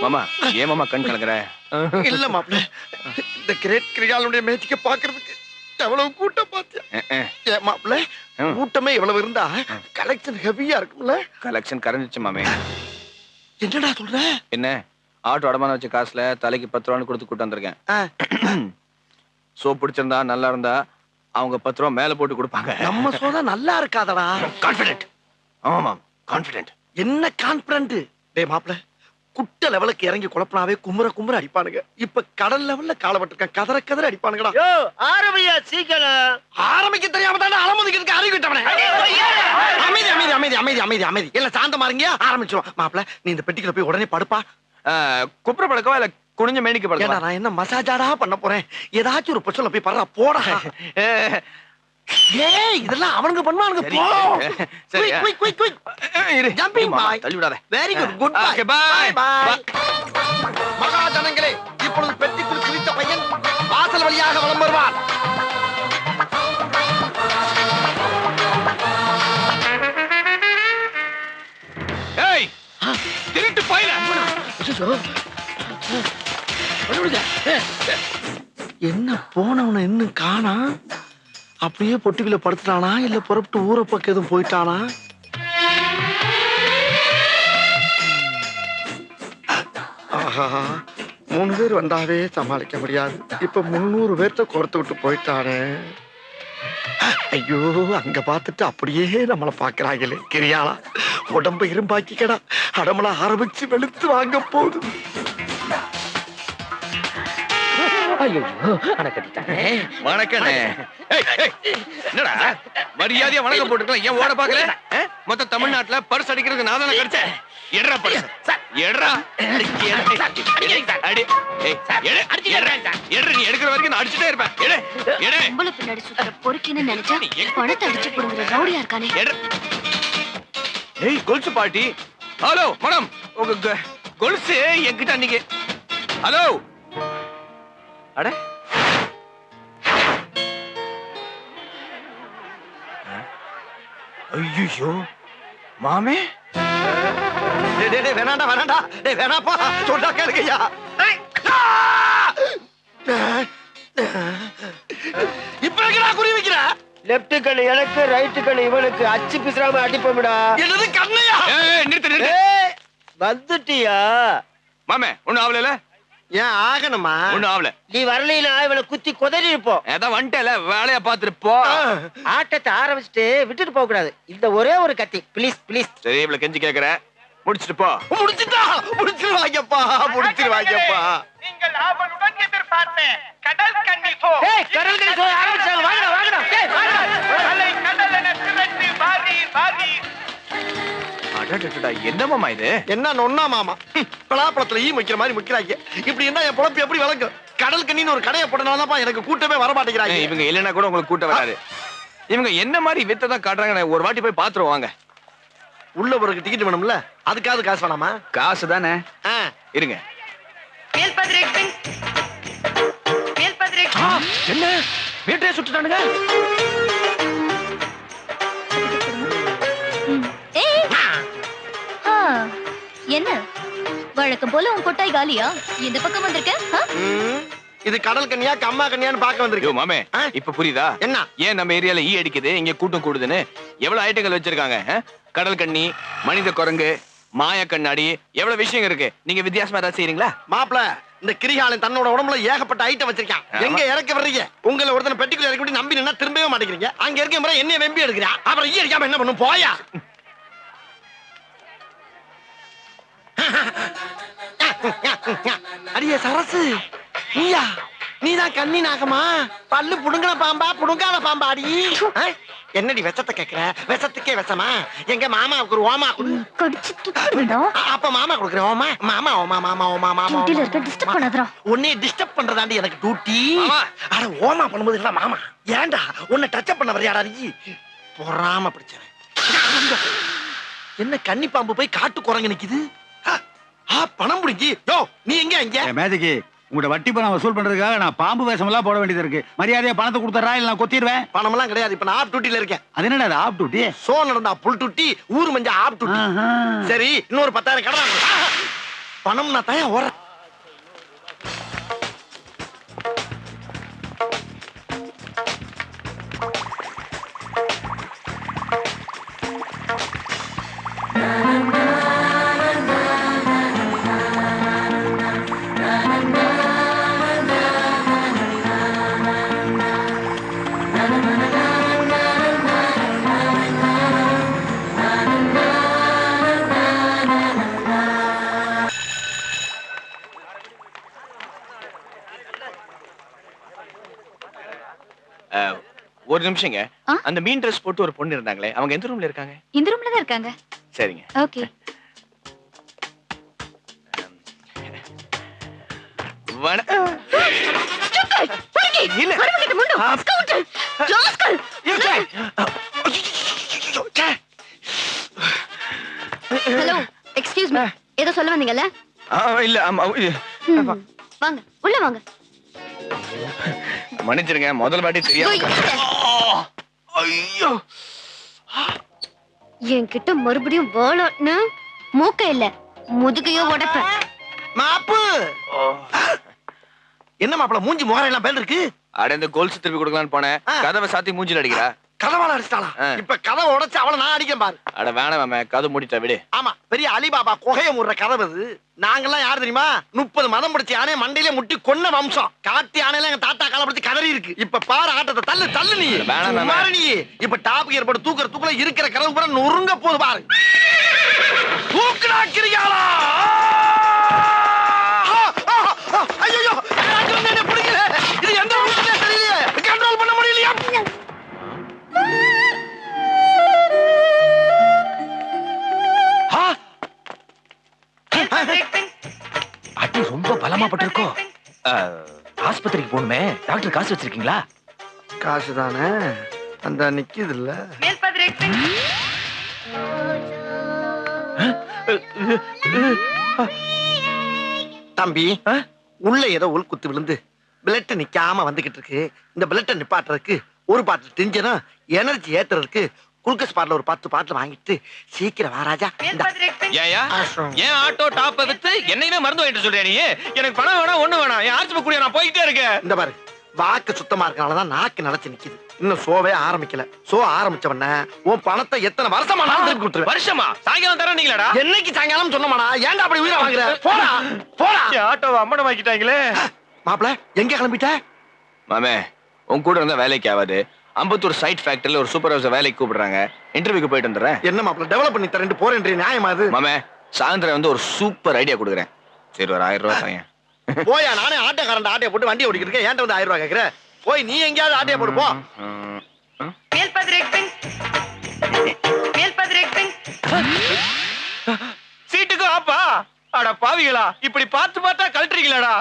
மாமா ஏன் மாமா கண் கலங்குற? இல்ல மாப்பிள்ள, இந்த கிரேட் கிரியாளுடைய மேட்சிக்க பாக்குறதுக்கு எவ்வளவு கூட்டம் பாத்தியா? ஏன் மாப்பிள்ள, கூட்டமே இவ்வளவு இருந்தா கலெக்ஷன் ஹெவியா இருக்கும்ல? கலெக்ஷன் கரைஞ்சிச்சு மாமே. என்னடா சொல்ற? என்ன ஆட்டோ அடமான வச்ச காசுல தலைக்கு 10 ரூபான்னு கொடுத்து கூட்டு வந்திருக்கேன். சோப் பிடிச்சிருந்தா நல்லா இருந்தா அவங்க 10 ரூபா மேல போட்டு கொடுப்பாங்க. நம்ம சோதா நல்லா இருக்காதடா. கான்பிடென்ட். ஆமா கான்பிடென்ட். என்ன கான்பிடென்ட்? டேய் மாப்பிள்ள, குட்ட லெவலுக்கு இறங்கி குழப்பனாவே குமுற அடிப்பானுங்க. இப்ப கடல் லெவல்ல காலப்பட்டிருக்கேன், கதற ஆடிப்பானுங்கடா. யோ ஆரம்பியா சீக்கிரம். ஆரம்பிக்க தெரியாம தானே அலமுதிக்கிறதுக்கு அறிவு விட்டவனே. அமைதி அமைதி அமைதி அமைதி அமைதி அமைதி. எல்லாம் சாந்தமா இருங்க, ஆரம்பிச்சிரும். மாப்பிள்ள, நீ இந்த பெட்டிக்குள்ள போய் உடனே படுப்பா. குப்புற படுக்கவா இல்ல குனிஞ்ச மேனிக்கு படுக்கவா? நான் என்ன மசாஜாடா பண்ண போறேன்? ஏதாச்சும் ஒரு பொச்சல போய் படுறா போடா. ஏய் இதெல்லாம் அவனுங்க பண்ணுவானுங்க. போ சரி குயிக் குயிக் குயிக் இரு. ஜம்பிங் பாய், தள்ளி விடாத. Very good, good bye. Okay bye bye. மகாஜனங்களே, இப்பொழுது பெட்டிக்குள் குளித்த பையன் வாசல் வழியாக வலம் வருவான். ஏய் திருட்டு பையல. என்ன போனவன இன்னும் காணா? அப்படியே பொட்டிக்குள்ள படுத்துட்டானா இல்ல புறப்பட்டு ஊரை பக்கம் எதுவும் போயிட்டானா? ஆஹா, 3 பேர் வந்தாவே சமாளிக்க முடியாது. இப்ப 300 பேர்த்த கொடுத்து விட்டு போயிட்டானே. ஐயோ, அங்க பார்த்துட்டு அப்படியே நம்மள பாக்குறாங்களே. கிரியாளா, உடம்பு இரும்பாக்கிக்கடா, அடமள ஆரம்பிச்சு வெளுத்து வாங்க போகுது. ஐயோ அட கட்டிட்டானே. வணக்கண்ணே. என்னடா மரியாதையா வணக்கம் போட்டுக்கலாம், ஏன் ஓட பாக்கல? மொத்த தமிழ்நாட்டுல பர்ஸ் அடிக்கிறதுக்கு நான் தானே கிடைச்சேன். எட்ரா பர்ஸ் எட்ரா. அடி நீ எடுக்கிற வரைக்கும் நான் அடிச்சுட்டே இருப்பேன். உங்களை பின்னாடி சுத்துற பொறுக்கின்னு நினைச்சா பணத்தை அடிச்சு போடுங்கிற ரவுடியா இருக்கானே. ஏய் கொலுசு பாட்டி. ஹலோ மேடம், உங்க கொலுசு என்கிட்ட அன்னைக்கு. ஹலோ. அட ஐயோ மாமே. வேணாண்டா வேணாண்டா, வேணாப்பா, சொன்னா கேளுங்கய்யா. இப்ப எங்கடா குறி வைக்கிற? லெஃப்ட் கண்ணு எனக்கு, ரைட் கண்ணு இவனுக்கு. அச்சு பிசுறாம அடிப்போம்டா. என்னது கண்ணையா? நிறுத்து. வந்துட்டியா மாமே? ஒண்ணு ஆவல. ஏன் ஆகணுமா? ஒண்ணு ஆவல. நீ வரலைனா இவனை குத்தி கொதறி இருப்போம். அதான் வந்துட்டல, வேலைய பாத்துட்டு போ. ஆட்டத்தை ஆரம்பிச்சுட்டு விட்டுட்டு போக கூடாது. இந்த ஒரே ஒரு கத்தி ப்ளீஸ் ப்ளீஸ். சரி இவ்வளவு கெஞ்சி கேக்குறேன், முடிச்சிட்டு போ. முடிச்சிருவாங்கப்பா, முடிச்சிருவாங்கப்பா. நீங்கள் ஆவலுடன் எதிர்பார்த்த கடல் கன்னி ஷோ. கடல் கன்னி ஷோ ஆரம்பிச்சாங்க. வாங்கடா வாங்கடா. அலை கடலென திரண்டு வாரி. அடடடடா, என்ன மாமா இது? என்ன நொன்னா மாமா, பலாப்பழத்துல ஈ வைக்கிற மாதிரி வைக்கிறாங்க. இப்படி என்ன என் பொழப்பு எப்படி வழங்கும்? கடல் கண்ணின்னு ஒரு கடையை போட்டனாலதான் எனக்கு கூட்டமே வர மாட்டேங்கிறாங்க. இவங்க இல்லைன்னா கூட உங்களுக்கு கூட்டம் வராது. இவங்க என்ன மாதிரி வித்ததான் காட்டுறாங்க. ஒரு வாட்டி போய் பாத்துருவாங்க. உள்ள ஒரு டிக்கெட் வேணும்ல, அதுக்காவது காசு வேணாமா? காசு தானே. இருங்க. என்ன வீட்டையே சுட்டுட்டானுங்க? என்ன வழக்கம் போல உன் கொட்டாய் காலியா? இந்த பக்கம் வந்திருக்க? இது கடல் கன்னியா கம்மா கன்னியான்னு பாக்க வந்திருக்கேன். மாமே இப்ப புரியுதா என்ன ஏன் நம்ம ஏரியால ஈ அடிக்குது, இங்க கூட்டம் கூடுதுன்னு? எவ்வளவு ஐட்டங்கள் வச்சிருக்காங்க. கடல் கண்ணி, மனித குரங்கு, மாய கண்ணாடி, எவ்வளவு விஷயம் இருக்கு. நீங்க வித்தியாசமா ஏதாவது செய்யறீங்களா? மாப்பிள, இந்த கிரிகாலன் தன்னோட உடம்புல ஏகப்பட்ட ஐட்டம் வச்சிருக்கான். எங்க இறக்க வர்றீங்க? உங்களை ஒருத்தனை பெட்டிக்குள்ள இறக்கி விட்டு நம்பி நின்னா திரும்பவே மாட்டேங்கிறீங்க. அங்க இருக்க முறை என்ன வெம்பி எடுக்கிறான். அப்புறம் ஈ அடிக்காம என்ன பண்ணும்? போயா. அடியே சரசு, நீயா? நீதான் கண்ணி நாகமா? பல்லு புடுங்கன பாம்பா புடுங்காத பாம்பா? அடி என்னடி விஷத்தை கேக்குற? விஷத்துக்கே விஷமா? எங்க மாமாவுக்கு ஒரு ஓமா அப்ப மாமா கொடுக்குறேன். ஓமா மாமா ஓமா மாமா ஓமா மாமா உன்னை டிஸ்டர்ப் பண்றதாண்டி எனக்கு டியூட்டி. அட ஓமா பண்ணும்போது இல்ல மாமா. ஏன்டா உன்னை டச்சப் பண்ண வரையாடா நீ? பொறாம பிடிச்சவன். என்ன கன்னி பாம்பு போய் காட்டு குரங்கு நிக்குது? பணம் புடிங்கி. யோ நீ எங்க? இங்க மேஜிக்கு உங்களோட வட்டி பணம் வசூல் பண்றதுக்காக நான் பாம்பு வேஷம் எல்லாம் போட வேண்டியது இருக்கு. மரியாதையா பணத்தை கொடுத்துறா இல்ல நான் கொத்திடுவேன். பணம் எல்லாம் கிடையாது. இப்ப நான் ஆப் டியூட்டில இருக்கேன். அது என்னடா ஆப் டியூட்டி? சோ நடந்தா புல் டியூட்டி, ஊரு மஞ்சா ஆப் டியூட்டி. சரி இன்னொரு 10,000 கடன். பணம்னா தான் ஓர ஒரு நிமிஷங்க. ஆ? அந்த மீன் ட்ரெஸ் போட்டு ஒரு பொண்ணு இருந்தாங்களே, அவங்க எந்த ரூம்ல இருக்காங்க? இந்த ரூம்ல தான் இருக்காங்க. சரிங்க. ஓகே. இல்ல. Hello, excuse me. ஏதோ சொல்ல வந்தீங்கல்ல? இல்ல, ஆமா. வாங்க, உள்ள வாங்க. மன்னிச்சிருங்க, முதல் வாட்டி தெரியாம. ஐயோ, என்கிட்ட மறுபடியும் வாழன்னு மூக்க இல்ல முதுகையோ உடைப்ப. மாப்பு என்ன மாப்பிள மூஞ்சி முகரையெல்லாம் பேல் இருக்கு. அட இந்த கோல்ஸ் திருப்பி கொடுக்கலான்னு போனேன். கதவை சாத்தி மூஞ்சில அடிக்கிறா. கதவால அடிச்சிட்டாளா? இப்ப கதவை உடைச்சு அவளை நான் அடிக்க பாரு. அட வேணாம் மாமா, கதை மூடிட்டா விடு. ஆமா, பெரிய அலிபாபா குகைய முடுற கதவு அது. நாங்கெல்லாம் யாரு தெரியுமா? 30 மதம் பிடிச்ச யானை மண்டையில முட்டி கொன்ன வம்சம். காட்டு யானையில எங்க தாத்தா கால பிடிச்சி கதறி இருக்கு. இப்ப பாரு ஆட்டத்தை. தள்ளு தள்ளு நீ. வேணாம் மாமா. நீ இப்ப டாப் ஏற்பட்டு தூக்குற தூக்குல இருக்கிற கதவு கூட நொறுங்க போது பாரு. தூக்குறாக்கிறியாளா? ஐயோ, என்ன பிடிக்கல. இது எந்த ரூட்ல தெரியலையே. கண்ட்ரோல் பண்ண முடியலையா? அடி ரொம்ப பலமா பட்டிருக்கோம். ஆஸ்பத்திரிக்கு போகணுமே, டாக்டர் காசு வச்சிருக்கீங்களா? காசு தானே அந்த நிக்குது இல்ல. தம்பி, உள்ள ஏதோ உள்குத்து விழுந்து பிளட் நிக்காம வந்துகிட்டு இருக்கு. இந்த பிளட்டை நிப்பாட்டுறதுக்கு ஒரு பாட்டில் டென்ஷனும் எனர்ஜி ஏத்துறதுக்கு குளுக்கோஸ் பாட்டில் ஒரு 10 பாட்டில் வாங்கிட்டு சீக்கிரம் வா ராஜா. ஏயா, ஏன் ஆட்டோ டாப்பை வித்து என்னையுமே மருந்து வாங்கிட்டு சொல்றியா நீ? எனக்கு பணம் வேணாம், ஒண்ணு வேணாம். என் ஆர்ச்சி கூடிய நான் போய்கிட்டே இருக்கேன். இந்த பாரு, வாக்கு சுத்தமா இருக்கனாலதான் நாக்கு நினைச்சு நிக்குது. இன்னும் ஷோவே ஆரம்பிக்கல. ஷோ ஆரம்பிச்சவன உன் பணத்தை எத்தனை வருஷமா நான் திருப்பி கொடுத்துருவேன். வருஷமா? சாயங்காலம் தர நீங்களா? என்னைக்கு சாயங்காலம் சொன்னமாடா? ஏன்டா அப்படி உயிரை வாங்குற? போடா போடா. ஆட்டோவை அம்மனம் ஆக்கிட்டாங்களே. மாப்பிள எங்க கிளம்பிட்ட? மாமே, உன் கூட இருந்தா வேலைக்கு ஆகாது. அம்பத்தூர் சைட் ஃபேக்டரியில ஒரு சூப்பர்வைசர் வேலைக்கு கூப்பிடுறாங்க. இன்டர்வியூக்கு போயிட்டு வந்துடுறேன். என்ன மாப்பிள டெவலப் பண்ணி தரேன் போறேன் நியாயமா அது? மாமே, சாயந்தரம் வந்து ஒரு சூப்பர் ஐடியா கொடுக்குறேன். சரி, ஒரு 1000 ரூபாய் தாங்க. போயா, நானே ஆட்டோக்காரன் ஆட்டையை போட்டு வண்டி ஓடிக்கிட்டு இருக்கேன். ஏன்ட்ட வந்து 1000 ரூபாய் கேக்குற? போய் நீ எங்கேயாவது ஆட்டையை போடு போ. சீட்டுக்கு ஆப்பா. அட பாவிகளா, இப்படி பார்த்து பார்த்தா கழட்டுறீங்களாடா?